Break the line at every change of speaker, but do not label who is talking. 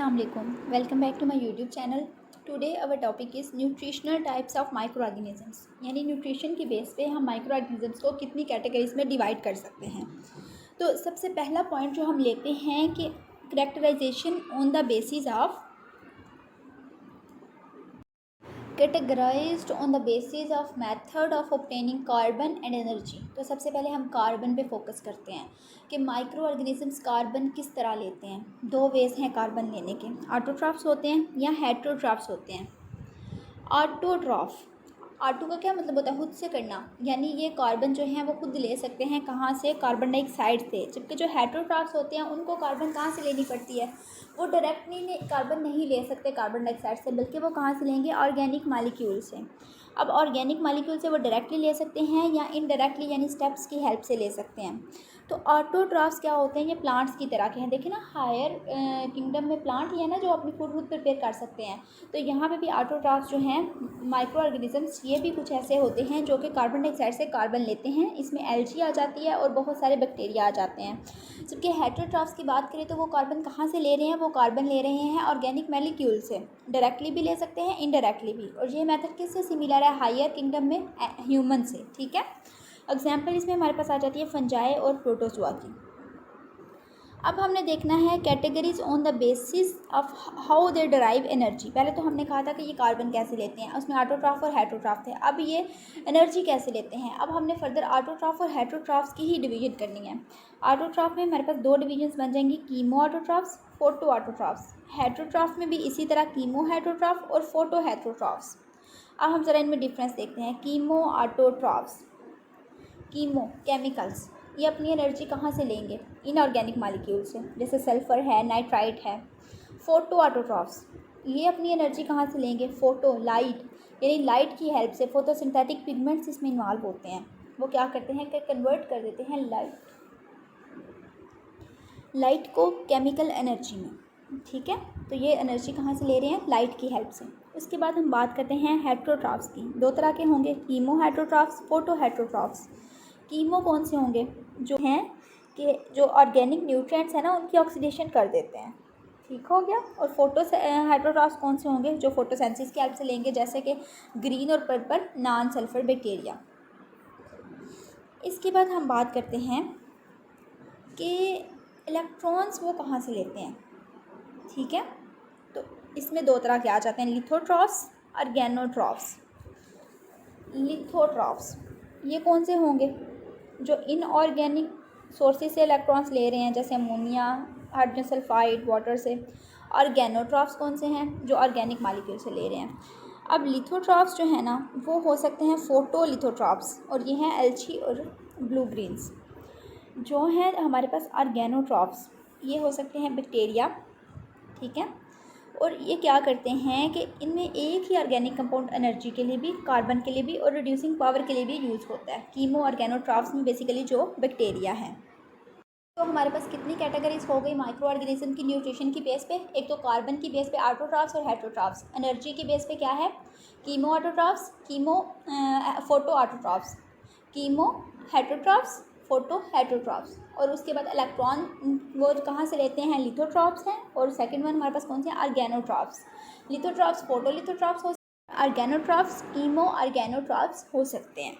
अस्सलाम वालेकुम, welcome back to my YouTube channel. Today our topic is nutritional types of micro organisms, यानी nutrition की base पे हम माइक्रो ऑर्गेनिजम्स को कितनी कैटेगरीज में डिवाइड कर सकते हैं। तो सबसे पहला पॉइंट जो हम लेते हैं कि characterisation on the basis of categorised on the basis of method of obtaining carbon and energy. तो सबसे पहले हम कार्बन पे फोकस करते हैं कि माइक्रो ऑर्गेनिजम्स कार्बन किस तरह लेते हैं। दो वेज हैं कार्बन लेने के, ऑटोट्रॉफ्स होते हैं या हेटेरोट्रॉफ्स होते हैं। ऑटोट्रॉफ, ऑटो का क्या मतलब होता है? खुद से करना, यानी ये कार्बन जो है वो खुद ले सकते हैं। कहाँ से? कार्बन डाइऑक्साइड से। जबकि जो हेटेरोट्रॉफ्स होते हैं उनको कार्बन कहाँ से लेनी पड़ती है? वो डायरेक्टली कार्बन नहीं ले सकते कार्बन डाइऑक्साइड से, बल्कि वो कहाँ से लेंगे? ऑर्गेनिक मालिक्यूल से। अब ऑर्गेनिक मालिक्यूल से वो डायरेक्टली ले सकते हैं या इनडायरेक्टली यानी स्टेप्स की हेल्प से ले सकते हैं। तो ऑटोट्रॉफ्स क्या होते हैं? ये प्लांट्स की तरह के हैं। देखिए ना, हायर किंगडम में प्लांट ही है ना जो अपनी फूड खुद प्रिपेयर कर सकते हैं। तो यहाँ पे भी ऑटोट्रॉफ्स जो हैं माइक्रो ऑर्गेनिजम्स, ये भी कुछ ऐसे होते हैं जो कि कार्बन डाइऑक्साइड से कार्बन लेते हैं। इसमें एल्गी आ जाती है और बहुत सारे बैक्टीरिया आ जाते हैं। जबकि हेटेरोट्रॉफ्स की बात करें तो वो कार्बन कहाँ से ले रहे हैं? वो कार्बन ले रहे हैं ऑर्गेनिक मॉलिक्यूल से। डायरेक्टली भी ले सकते हैं, इनडायरेक्टली भी। और ये मेथड किससे सिमिलर है? हायर किंगडम में ह्यूमन से। ठीक है, एग्जाम्पल इसमें हमारे पास आ जाती है फंजाई और प्रोटोजोआ की। अब हमने देखना है categories on the basis of how they derive energy. पहले तो हमने कहा था कि ये कार्बन कैसे लेते हैं, उसमें ऑटोट्रॉफ और हेटेरोट्रॉफ थे। अब ये एनर्जी कैसे लेते हैं। अब हमने फर्दर ऑटोट्रॉफ और हेटेरोट्रॉफ्स की ही डिवीजन करनी है। ऑटोट्रॉफ में हमारे पास दो डिवीजन्स बन जाएंगी, chemo autotrophs, photo autotrophs. Heterotroph में भी इसी तरह कीमो हेटेरोट्रॉफ और फोटो हेटेरोट्रॉफ्स। अब हम ज़रा इनमें डिफरेंस देखते हैं। कीमो ऑटोट्रॉफ्स, कीमो केमिकल्स, ये अपनी एनर्जी कहाँ से लेंगे? इनऑर्गेनिक मालिक्यूल से, जैसे सल्फ़र है, नाइट्राइट है। फोटो ऑटोट्रॉफ्स, ये अपनी एनर्जी कहाँ से लेंगे? फोटो, लाइट, यानी लाइट की हेल्प से। फोटोसिंथेटिक पिगमेंट्स इसमें इन्वॉल्व होते हैं। वो क्या करते हैं कि कन्वर्ट कर देते हैं लाइट को केमिकल एनर्जी में। ठीक है, तो ये एनर्जी कहाँ से ले रहे हैं? लाइट की हेल्प से। उसके बाद हम बात करते हैं हेटेरोट्रॉफ्स की। दो तरह के होंगे, chemo heterotrophs, photo heterotrophs. Chemo कौन से होंगे? जो हैं कि जो ऑर्गेनिक न्यूट्रिएंट्स हैं ना उनकी ऑक्सीडेशन कर देते हैं। ठीक हो गया। और फोटो हेटेरोट्रॉफ्स कौन से होंगे? जो फोटोसेंसिस की हेल्प से लेंगे, जैसे कि ग्रीन और पर्पल नॉन सल्फर बैक्टीरिया। इसके बाद हम बात करते हैं कि इलेक्ट्रॉन्स वो कहाँ से लेते हैं। ठीक है, तो इसमें दो तरह के आ जाते हैं, लिथोट्रॉफ्स और गैनोट्रॉफ्स। लिथोट्रॉफ्स ये कौन से होंगे? जो इनऑर्गेनिक सोर्सेज से इलेक्ट्रॉन्स ले रहे हैं, जैसे अमोनिया, हाइड्रोजन सल्फाइड, वाटर से। और गैनोट्रॉफ्स कौन से हैं? जो ऑर्गेनिक मालिक्यूल से ले रहे हैं। अब लिथोट्रॉफ्स जो है ना वो हो सकते हैं फोटो लिथोट्रॉफ्स, और ये हैं एल्ची और ब्लू ग्रीन्स। जो हैं हमारे पास ऑर्गेनोट्रॉफ्स, ये हो सकते हैं बैक्टीरिया। ठीक है, और ये क्या करते हैं कि इनमें एक ही ऑर्गेनिक कंपाउंड एनर्जी के लिए भी, कार्बन के लिए भी और रिड्यूसिंग पावर के लिए भी यूज़ होता है। कीमो ऑर्गेनोट्रॉफ्स में बेसिकली जो बैक्टीरिया है। तो हमारे पास कितनी कैटेगरीज हो गई माइक्रो ऑर्गेनिज्म की न्यूट्रिशन की बेस पे? एक तो कार्बन की बेस पे ऑटोट्रॉफ्स और हेटेरोट्रॉफ्स। एनर्जी की बेस पे क्या है? Chemo autotrophs, chemo photo autotrophs, chemo heterotrophs, photo heterotrophs. और उसके बाद इलेक्ट्रॉन वो कहाँ से लेते हैं? लिथोट्रॉफ्स हैं। और सेकंड वन हमारे पास कौन से हैं? ऑर्गेनोट्रॉफ्स। लिथोट्रॉफ्स फोटो लिथोट्रॉफ्स हो, ऑर्गेनोट्रॉफ्स कीमो ऑर्गेनोट्रॉफ्स हो सकते हैं।